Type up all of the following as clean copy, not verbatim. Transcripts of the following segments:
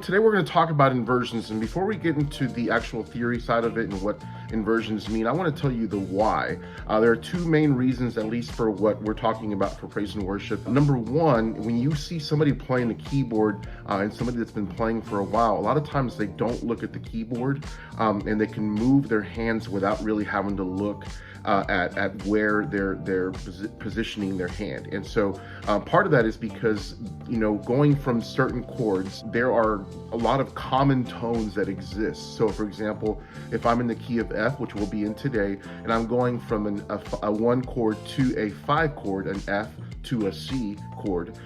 today we're going to talk about inversions, and before we get into the actual theory side of it and what inversions mean, I want to tell you the why. There are two main reasons, at least for what we're talking about for praise and worship. Number one, when you see somebody playing the keyboard and somebody that's been playing for a while, a lot of times they don't look at the keyboard and they can move their hands without really having to look at where they're positioning their hand. And so part of that is because, you know, going from certain chords, there are a lot of common tones that exist. So for example, if I'm in the key of F, which we'll be in today, and I'm going from a 1 chord to a 5 chord, an F to a C chord,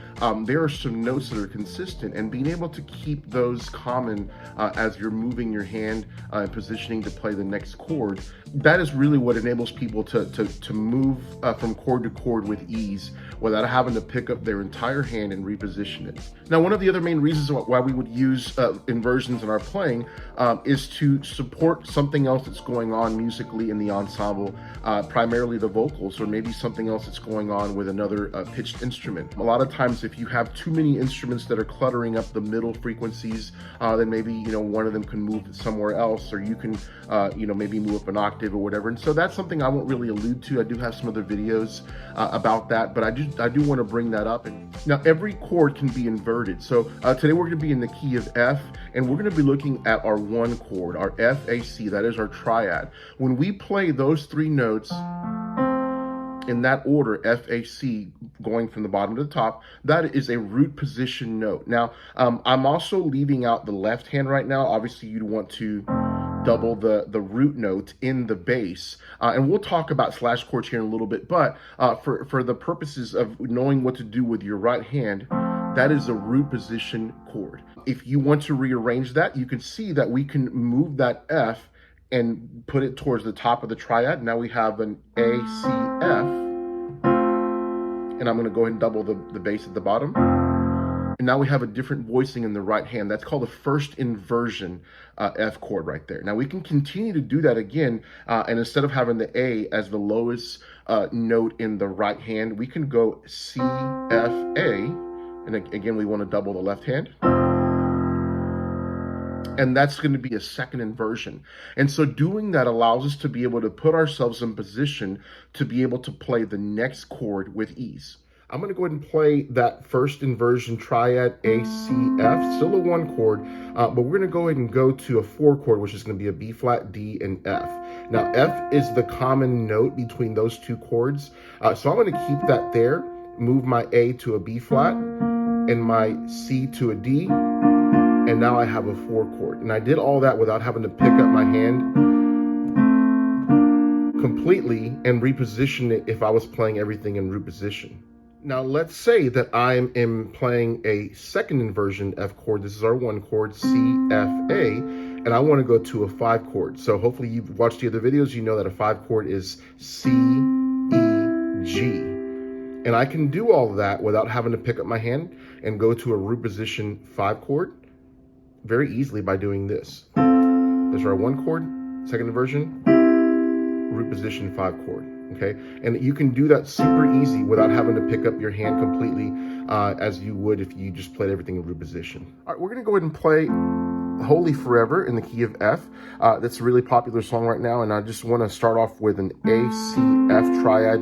there are some notes that are consistent, and being able to keep those common as you're moving your hand and positioning to play the next chord, that is really what enables people to move from chord to chord with ease without having to pick up their entire hand and reposition it. Now, one of the other main reasons why we would use inversions in our playing is to support something else that's going on musically in the ensemble, primarily the vocals, or maybe something else that's going on with another pitched instrument. A lot of times, if you have too many instruments that are cluttering up the middle frequencies, then maybe, you know, one of them can move somewhere else, or you can, you know, maybe move up an octave or whatever. And so that's something I won't really allude to. I do have some other videos about that, but I do want to bring that up. And now every chord can be inverted. So today we're going to be in the key of F, and we're going to be looking at our 1 chord, our F, A, C. That is our triad. When we play those 3 notes in that order, F, A, C, going from the bottom to the top, that is a root position note. Now, I'm also leaving out the left hand right now. Obviously, you'd want to double the root note in the bass. And we'll talk about slash chords here in a little bit, but for the purposes of knowing what to do with your right hand, that is a root position chord. If you want to rearrange that, you can see that we can move that F and put it towards the top of the triad. Now we have an A, C, F, and I'm going to go ahead and double the bass at the bottom. And now we have a different voicing in the right hand. That's called the first inversion F chord right there. Now we can continue to do that again, and instead of having the A as the lowest note in the right hand, we can go C, F, A, and again we want to double the left hand. And that's going to be a second inversion. And so doing that allows us to be able to put ourselves in position to be able to play the next chord with ease. I'm going to go ahead and play that first inversion triad, A, C, F, still a 1 chord, but we're going to go ahead and go to a 4 chord, which is going to be a B flat, D, and F. Now, F is the common note between those 2 chords, so I'm going to keep that there, move my A to a B flat, and my C to a D, and now I have a 4 chord. And I did all that without having to pick up my hand completely and reposition it if I was playing everything in root position. Now let's say that I am playing a second inversion F chord. This is our 1 chord, C, F, A, and I want to go to a 5 chord. So hopefully you've watched the other videos, you know that a 5 chord is C, E, G. And I can do all of that without having to pick up my hand and go to a root position 5 chord very easily by doing this. There's our 1 chord, second inversion, root position 5 chord, okay? And you can do that super easy without having to pick up your hand completely as you would if you just played everything in root position. All right, we're gonna go ahead and play Holy Forever in the key of F. That's a really popular song right now, and I just want to start off with an A, C, F triad,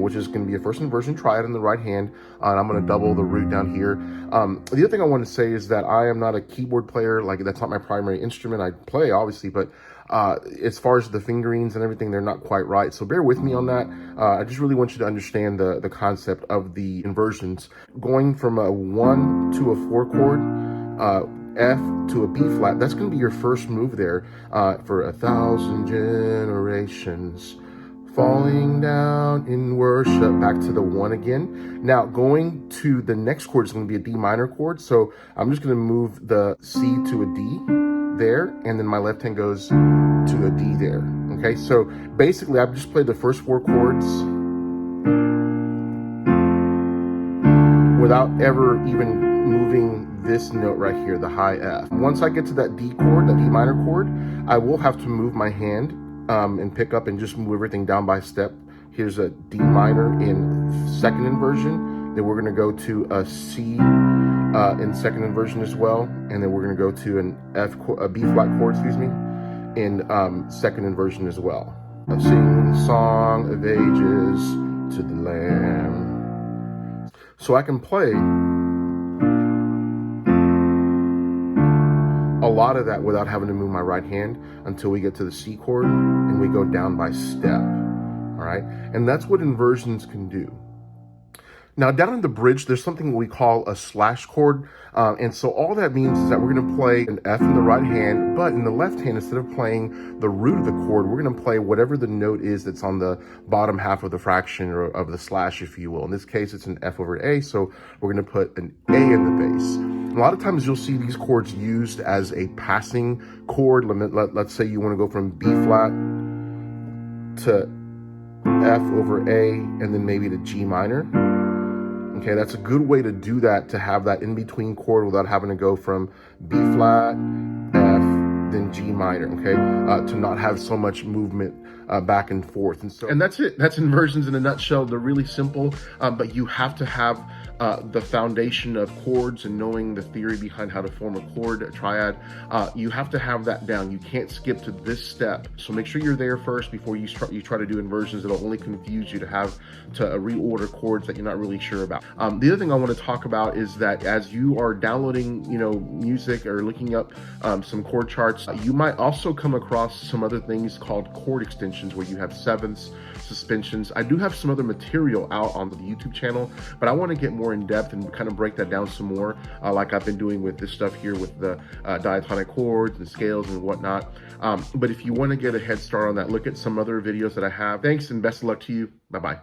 which is going to be a first inversion triad in the right hand, and I'm going to double the root down here. The other thing I want to say is that I am not a keyboard player. Like, that's not my primary instrument. I play, obviously, but as far as the fingerings and everything, they're not quite right, so bear with me on that. I just really want you to understand the concept of the inversions. Going from a 1 to a 4 chord, F to a B flat, that's going to be your first move there for 1,000 generations falling down in worship, back to the 1 again. Now going to the next chord is going to be a D minor chord, so I'm just going to move the C to a D there, and then my left hand goes to a D there. Okay, so basically I've just played the first 4 chords without ever even moving this note right here, the high F. Once I get to that D chord, that D minor chord, I will have to move my hand and pick up and just move everything down by step. Here's a D minor in second inversion. Then we're gonna go to a C in second inversion as well, and then we're going to go to a B flat chord, excuse me, in second inversion as well. Sing the song of ages to the Lamb. So I can play a lot of that without having to move my right hand until we get to the C chord and we go down by step. All right, and that's what inversions can do. Now down in the bridge, there's something we call a slash chord. And so all that means is that we're gonna play an F in the right hand, but in the left hand, instead of playing the root of the chord, we're gonna play whatever the note is that's on the bottom half of the fraction or of the slash, if you will. In this case, it's an F over A, so we're gonna put an A in the bass. A lot of times you'll see these chords used as a passing chord. Let's say you wanna go from B flat to F over A, and then maybe to G minor. Okay, that's a good way to do that, to have that in-between chord without having to go from B flat, F, then G minor, okay? To not have so much movement back and forth. And that's it. That's inversions in a nutshell. They're really simple, but you have to have the foundation of chords and knowing the theory behind how to form a chord, a triad. You have to have that down. You can't skip to this step. So make sure you're there first before you try to do inversions. It'll only confuse you to have to reorder chords that you're not really sure about. The other thing I want to talk about is that as you are downloading, music or looking up some chord charts, you might also come across some other things called chord extensions, where you have sevenths, suspensions. I do have some other material out on the YouTube channel, but I want to get more in depth and kind of break that down some more, like I've been doing with this stuff here with the diatonic chords and scales and whatnot. But if you want to get a head start on that, look at some other videos that I have. Thanks and best of luck to you. Bye-bye.